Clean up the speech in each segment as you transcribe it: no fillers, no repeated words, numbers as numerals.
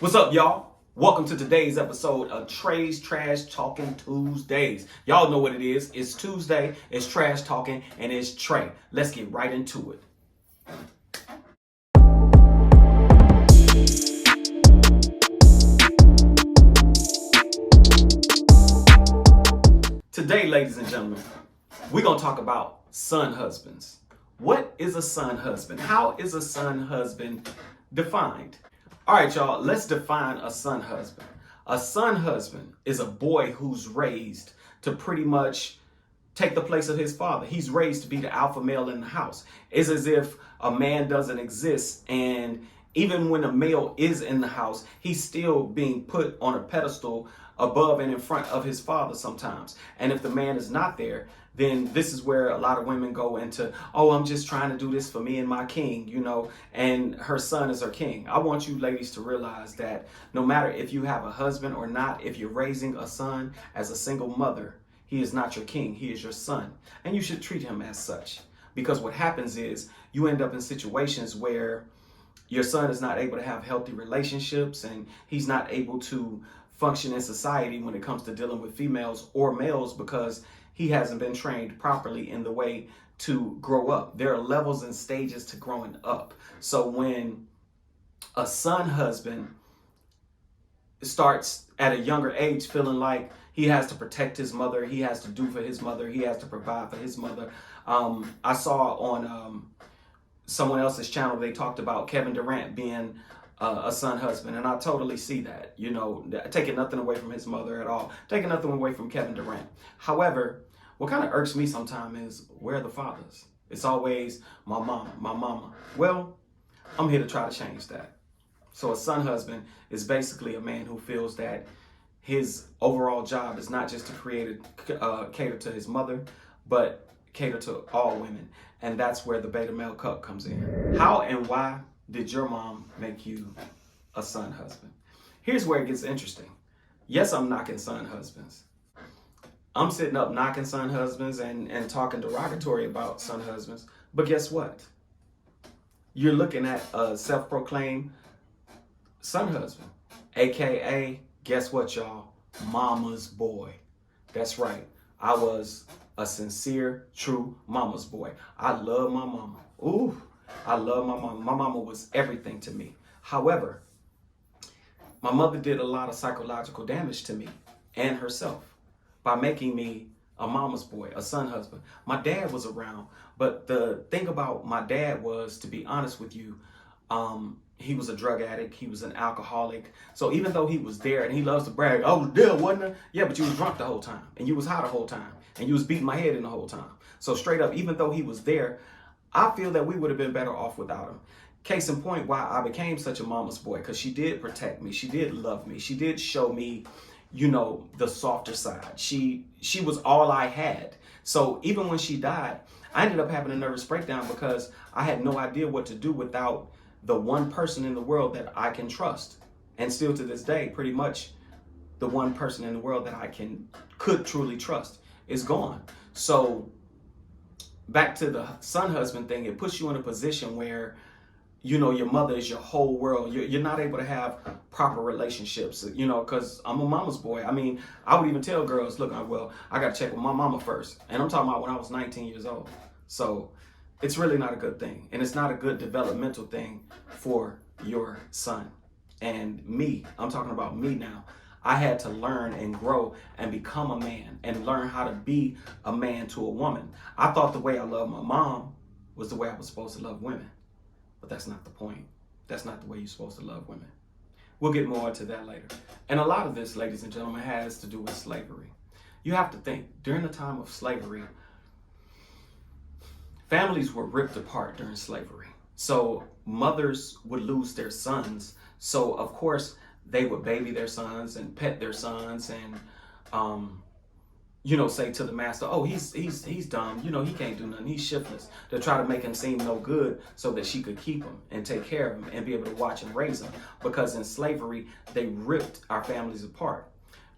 What's up, y'all? Welcome to today's episode of Trey's Trash Talking Tuesdays. Y'all know what it is. It's Tuesday, it's trash talking, and it's Trey. Let's get right into it. Today, ladies and gentlemen, we're going to talk about son husbands. What is a son husband? How is a son husband defined? All right, y'all, let's define a son husband. A son husband is a boy who's raised to pretty much take the place of his father. He's raised to be the alpha male in the house. It's as if a man doesn't exist, and even when a male is in the house, he's still being put on a pedestal above and in front of his father sometimes. And if the man is not there, then this is where a lot of women go into, oh, I'm just trying to do this for me and my king, and her son is her king. I want you ladies to realize that no matter if you have a husband or not, if you're raising a son as a single mother, he is not your king, he is your son. And you should treat him as such. Because what happens is you end up in situations where your son is not able to have healthy relationships and he's not able to function in society when it comes to dealing with females or males because he hasn't been trained properly in the way to grow up. There are levels and stages to growing up. So when a son husband starts at a younger age feeling like he has to protect his mother, he has to do for his mother, he has to provide for his mother. I saw on someone else's channel, they talked about Kevin Durant being a son husband, and I totally see that, taking nothing away from his mother at all, taking nothing away from Kevin Durant. However, what kind of irks me sometimes is, where are the fathers? It's always my mama. Well, I'm here to try to change that. So a son husband is basically a man who feels that his overall job is not just to cater to his mother, but cater to all women. And that's where the beta male cup comes in. How and why did your mom make you a son husband? Here's where it gets interesting. Yes, I'm knocking son husbands. I'm sitting up knocking son husbands and talking derogatory about son husbands. But guess what? You're looking at a self-proclaimed son husband, AKA, guess what, y'all? Mama's boy. That's right. I was a sincere, true mama's boy. I love my mama. Ooh, I love my mama. My mama was everything to me. However, my mother did a lot of psychological damage to me and herself by making me a mama's boy, a son husband. My dad was around, but the thing about my dad was, to be honest with you, he was a drug addict. He was an alcoholic. So even though he was there, and he loves to brag, I was there, wasn't I? Yeah, but you was drunk the whole time, and you was high the whole time, and you was beating my head in the whole time. So straight up, even though he was there, I feel that we would have been better off without him. Case in point, why I became such a mama's boy, because she did protect me. She did love me. She did show me, the softer side. She was all I had. So even when she died, I ended up having a nervous breakdown because I had no idea what to do without the one person in the world that I can trust. And still to this day, pretty much the one person in the world that I could truly trust is gone. So back to the son husband thing, it puts you in a position where, your mother is your whole world. You're not able to have proper relationships, because I'm a mama's boy. I mean, I would even tell girls, look, I got to check with my mama first. And I'm talking about when I was 19 years old. So it's really not a good thing. And it's not a good developmental thing for your son. And me, I'm talking about me now. I had to learn and grow and become a man and learn how to be a man to a woman. I thought the way I loved my mom was the way I was supposed to love women. But that's not the point. That's not the way you're supposed to love women. We'll get more into that later. And a lot of this, ladies and gentlemen, has to do with slavery. You have to think, during the time of slavery, families were ripped apart during slavery. So mothers would lose their sons. So of course, they would baby their sons and pet their sons and, say to the master, oh, he's dumb. He can't do nothing. He's shiftless. To try to make him seem no good so that she could keep him and take care of him and be able to watch and raise him. Because in slavery, they ripped our families apart.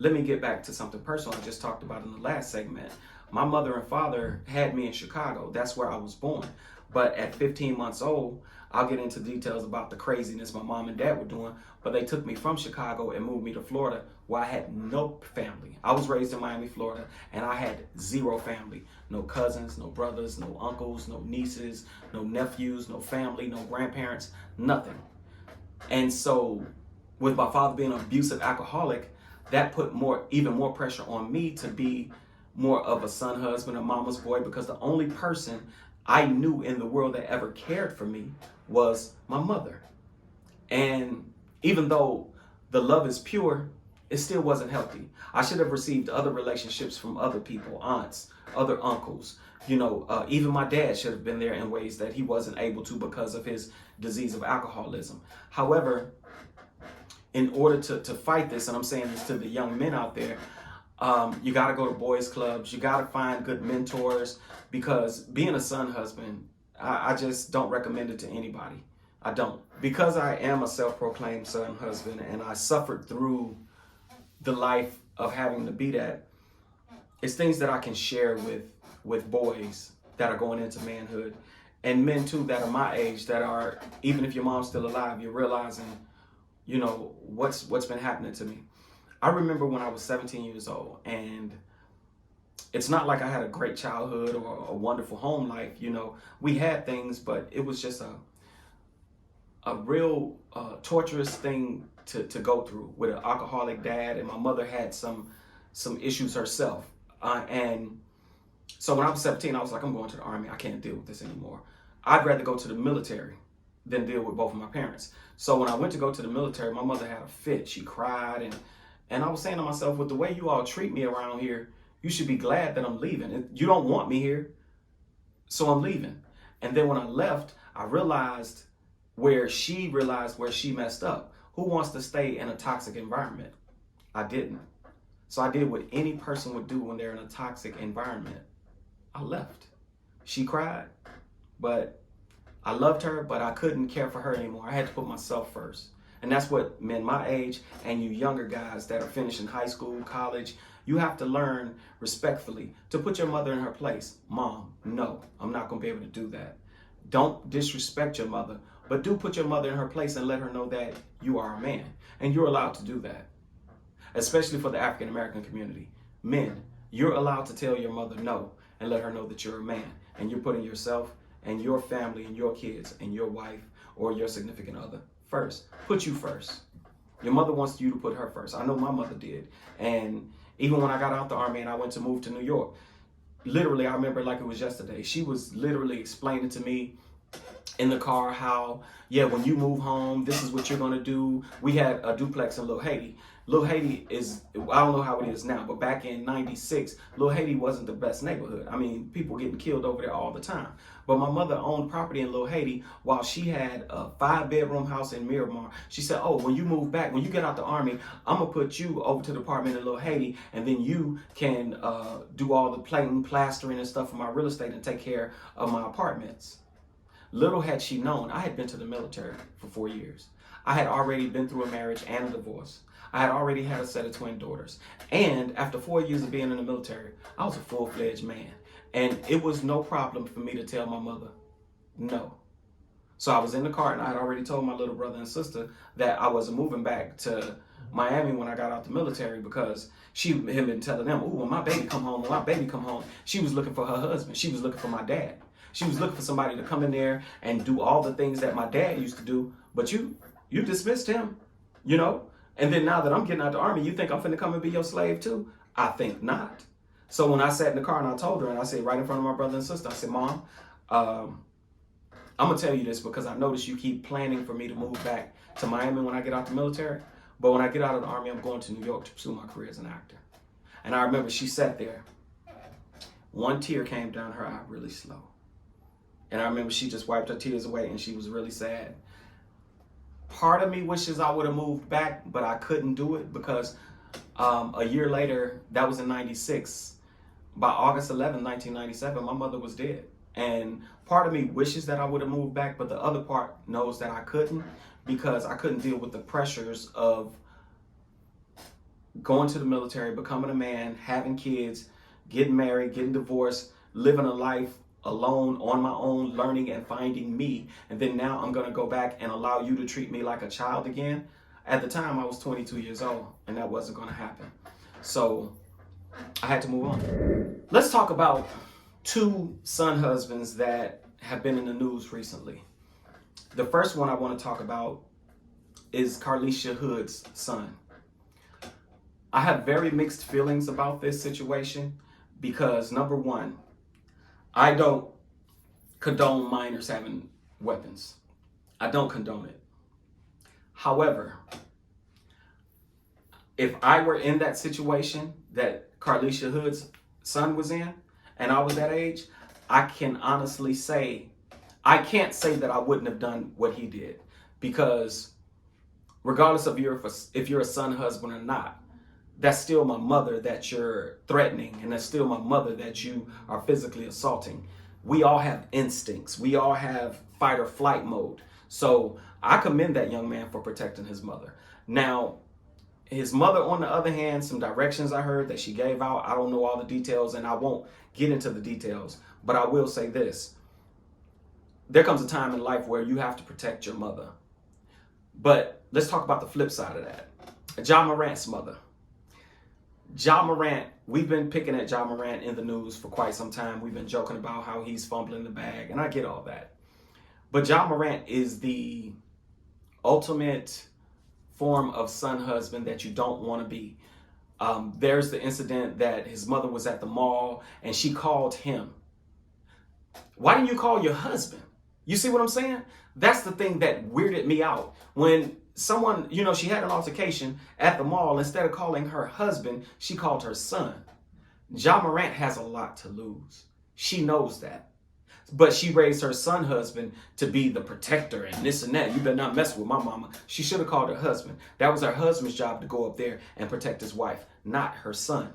Let me get back to something personal I just talked about in the last segment. My mother and father had me in Chicago. That's where I was born. But at 15 months old, I'll get into details about the craziness my mom and dad were doing, but they took me from Chicago and moved me to Florida where I had no family. I was raised in Miami, Florida, and I had zero family. No cousins, no brothers, no uncles, no nieces, no nephews, no family, no grandparents, nothing. And so with my father being an abusive alcoholic, that put even more pressure on me to be more of a son husband, a mama's boy, because the only person I knew in the world that ever cared for me was my mother. And even though the love is pure, it still wasn't healthy. I should have received other relationships from other people, aunts, other uncles. Even my dad should have been there in ways that he wasn't able to because of his disease of alcoholism. However, in order to fight this, and I'm saying this to the young men out there, you got to go to boys clubs. You got to find good mentors, because being a son husband, I just don't recommend it to anybody. I don't. Because I am a self-proclaimed son husband and I suffered through the life of having to be that, it's things that I can share with boys that are going into manhood, and men too that are my age, that are, even if your mom's still alive, you're realizing, what's been happening to me. I remember when I was 17 years old, and it's not like I had a great childhood or a wonderful home life. We had things, but it was just a real torturous thing to go through with an alcoholic dad, and my mother had some issues herself. And so when I was 17, I was like, I'm going to the Army. I can't deal with this anymore. I'd rather go to the military than deal with both of my parents. So when I went to go to the military, my mother had a fit. She cried, and I was saying to myself, with the way you all treat me around here, you should be glad that I'm leaving. You don't want me here, so I'm leaving. And then when I left, I realized where she messed up. Who wants to stay in a toxic environment? I didn't. So I did what any person would do when they're in a toxic environment. I left. She cried, but I loved her, but I couldn't care for her anymore. I had to put myself first. And that's what men my age and you younger guys that are finishing high school, college, you have to learn respectfully to put your mother in her place. Mom, no, I'm not going to be able to do that. Don't disrespect your mother, but do put your mother in her place and let her know that you are a man. And you're allowed to do that, especially for the African American community. Men, you're allowed to tell your mother no and let her know that you're a man. And you're putting yourself and your family and your kids and your wife or your significant other first. Put you first. Your mother wants you to put her first. I know my mother did. And even when I got out the Army and I went to move to New York, literally, I remember like it was yesterday. She was literally explaining to me in the car how, when you move home, this is what you're going to do. We had a duplex in Little Haiti. Little Haiti is, I don't know how it is now, but back in 96, Little Haiti wasn't the best neighborhood. I mean, people getting killed over there all the time. But my mother owned property in Little Haiti while she had a 5-bedroom house in Miramar. She said, oh, when you move back, when you get out the Army, I'm going to put you over to the apartment in Little Haiti, and then you can do all the plating, plastering, and stuff for my real estate and take care of my apartments. Little had she known, I had been to the military for 4 years. I had already been through a marriage and a divorce. I had already had a set of twin daughters. And after 4 years of being in the military, I was a full-fledged man. And it was no problem for me to tell my mother no. So I was in the car, and I had already told my little brother and sister that I wasn't moving back to Miami when I got out the military, because she had been telling them, when my baby come home, she was looking for her husband. She was looking for my dad. She was looking for somebody to come in there and do all the things that my dad used to do, but you dismissed him, And then now that I'm getting out the Army, you think I'm finna come and be your slave too? I think not. So when I sat in the car and I told her, and I said right in front of my brother and sister, I said, Mom, I'm gonna tell you this because I noticed you keep planning for me to move back to Miami when I get out the military. But when I get out of the Army, I'm going to New York to pursue my career as an actor. And I remember she sat there. One tear came down her eye really slow. And I remember she just wiped her tears away and she was really sad. Part of me wishes I would have moved back, but I couldn't do it because a year later, that was in 96. By August 11, 1997, my mother was dead. And part of me wishes that I would have moved back, but the other part knows that I couldn't, because I couldn't deal with the pressures of going to the military, becoming a man, having kids, getting married, getting divorced, living a life alone, on my own, learning and finding me. And then now I'm going to go back and allow you to treat me like a child again. At the time, I was 22 years old, and that wasn't going to happen. So I had to move on. Let's talk about two son husbands that have been in the news recently. The first one I want to talk about is Carlisha Hood's son. I have very mixed feelings about this situation because, number one, I don't condone minors having weapons. I don't condone it. However, if I were in that situation that Carlisha Hood's son was in, and I was that age, I can honestly say, I can't say that I wouldn't have done what he did, because regardless of if you're a son husband or not, that's still my mother that you're threatening, and that's still my mother that you are physically assaulting. We all have instincts. We all have fight or flight mode. So I commend that young man for protecting his mother. Now, his mother, on the other hand, some directions I heard that she gave out, I don't know all the details, and I won't get into the details, but I will say this. There comes a time in life where you have to protect your mother. But let's talk about the flip side of that. Ja Morant's mother. Ja Morant, we've been picking at Ja Morant in the news for quite some time. We've been joking about how he's fumbling the bag, and I get all that. But Ja Morant is the ultimate form of son husband that you don't want to be. There's the incident that his mother was at the mall and she called him. Why didn't you call your husband? You see what I'm saying? That's the thing that weirded me out. When someone, she had an altercation at the mall, instead of calling her husband, she called her son. Ja Morant has a lot to lose. She knows that. But she raised her son husband to be the protector and this and that. You better not mess with my mama. She should have called her husband. That was her husband's job to go up there and protect his wife, not her son.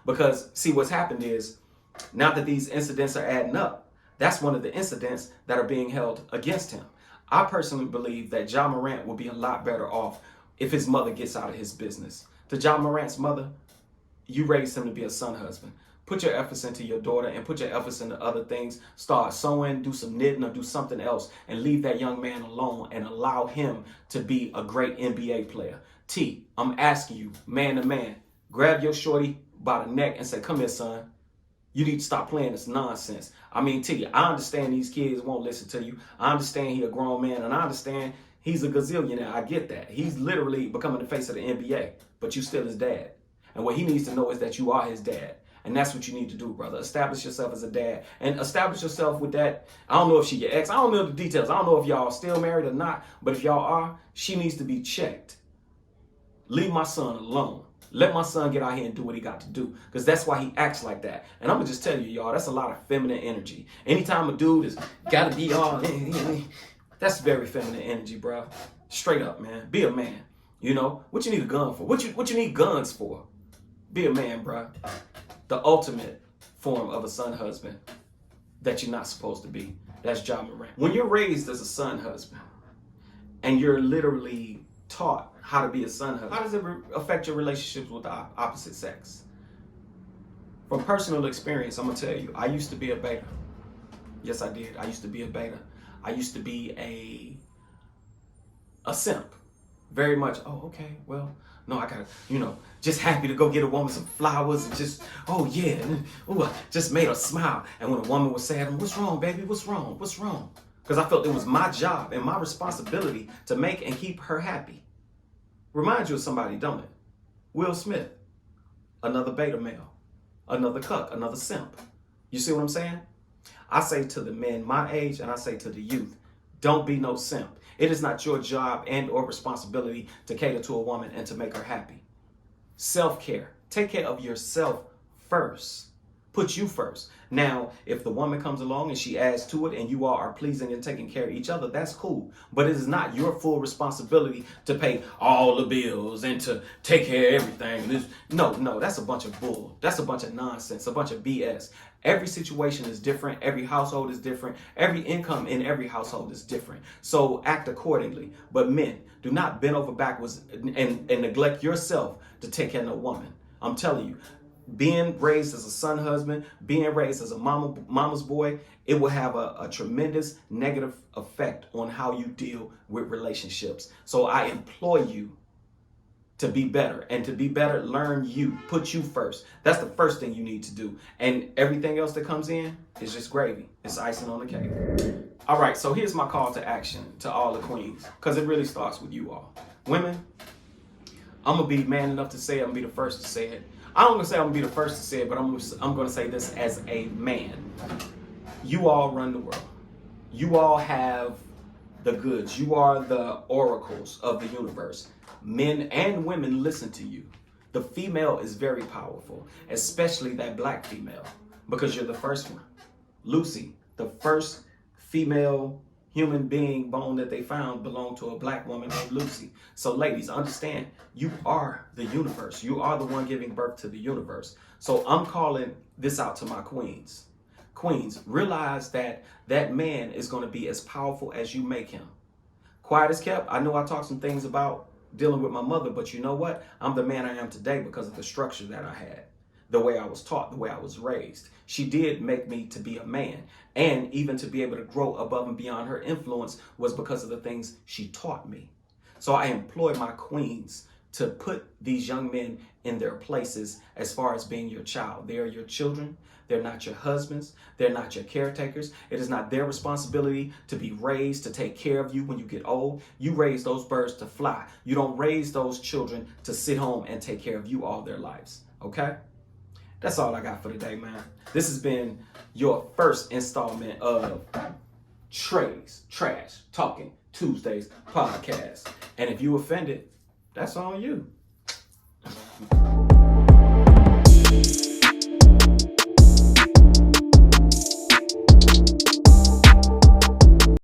Because, see, what's happened is, now that these incidents are adding up, that's one of the incidents that are being held against him. I personally believe that Ja Morant will be a lot better off if his mother gets out of his business. To Ja Morant's mother, you raised him to be a son husband. Put your efforts into your daughter and put your efforts into other things. Start sewing, do some knitting, or do something else, and leave that young man alone and allow him to be a great NBA player. T, I'm asking you, man to man, grab your shorty by the neck and say, come here, son. You need to stop playing this nonsense. I mean, T, I understand these kids won't listen to you. I understand he a grown man, and I understand he's a gazillionaire. I get that. He's literally becoming the face of the NBA, but you still his dad. And what he needs to know is that you are his dad. And that's what you need to do, brother. Establish yourself as a dad. And establish yourself with that. I don't know if she your ex. I don't know the details. I don't know if y'all still married or not. But if y'all are, she needs to be checked. Leave my son alone. Let my son get out here and do what he got to do. Because that's why he acts like that. And I'm going to just tell you, y'all, that's a lot of feminine energy. Anytime a dude has got to be all... That's very feminine energy, bro. Straight up, man. Be a man. What you need a gun for? What you need guns for? Be a man, bro. The ultimate form of a son husband that you're not supposed to be. That's Ja Morant. When you're raised as a son husband and you're literally taught how to be a son husband, how does it affect your relationships with the opposite sex? From personal experience, I'm going to tell you, I used to be a beta. Yes, I did. I used to be a beta. I used to be a simp. Very much, oh, okay, well, no, I gotta, just happy to go get a woman some flowers and just, oh yeah, and I just made her smile. And when a woman would say, what's wrong, baby? What's wrong? What's wrong? Because I felt it was my job and my responsibility to make and keep her happy. Reminds you of somebody, don't it? Will Smith, another beta male, another cuck, another simp. You see what I'm saying? I say to the men my age, and I say to the youth, don't be no simp. It is not your job and or responsibility to cater to a woman and to make her happy. Self-care. Take care of yourself first. Put you first. Now, if the woman comes along and she adds to it and you all are pleasing and taking care of each other, that's cool. But it is not your full responsibility to pay all the bills and to take care of everything. No, that's a bunch of bull. That's a bunch of nonsense, a bunch of BS. Every situation is different. Every household is different. Every income in every household is different. So act accordingly. But men, do not bend over backwards and neglect yourself to take care of a woman. I'm telling you, being raised as a son husband, being raised as a mama's boy, it will have a tremendous negative effect on how you deal with relationships. So I implore you to be better, and to be better, learn you, put you first. That's the first thing you need to do. And everything else that comes in is just gravy. It's icing on the cake. All right, so here's my call to action to all the queens, because it really starts with you all. Women, I'm going to be man enough to say it. I'm going to be the first to say it. I'm going to say I'm going to be the first to say it, but I'm going to say this as a man. You all run the world. You all have the goods. You are the oracles of the universe. Men and women listen to you. The female is very powerful, especially that black female, because you're the first one. Lucy, the first female human being bone that they found belonged to a black woman named Lucy. So ladies, understand, you are the universe. You are the one giving birth to the universe. So I'm calling this out to my queens. Queens, realize that that man is going to be as powerful as you make him. Quiet as kept, I know I talked some things about dealing with my mother, but you know what? I'm the man I am today because of the structure that I had, the way I was taught, the way I was raised. She did make me to be a man, and even to be able to grow above and beyond her influence was because of the things she taught me. So I employ my queens to put these young men in their places as far as being your child. They are your children. They're not your husbands. They're not your caretakers. It is not their responsibility to be raised, to take care of you when you get old. You raise those birds to fly. You don't raise those children to sit home and take care of you all their lives. Okay? That's all I got for today, man. This has been your first installment of Trey's Trash Talking Tuesdays podcast. And if you offended, that's on you.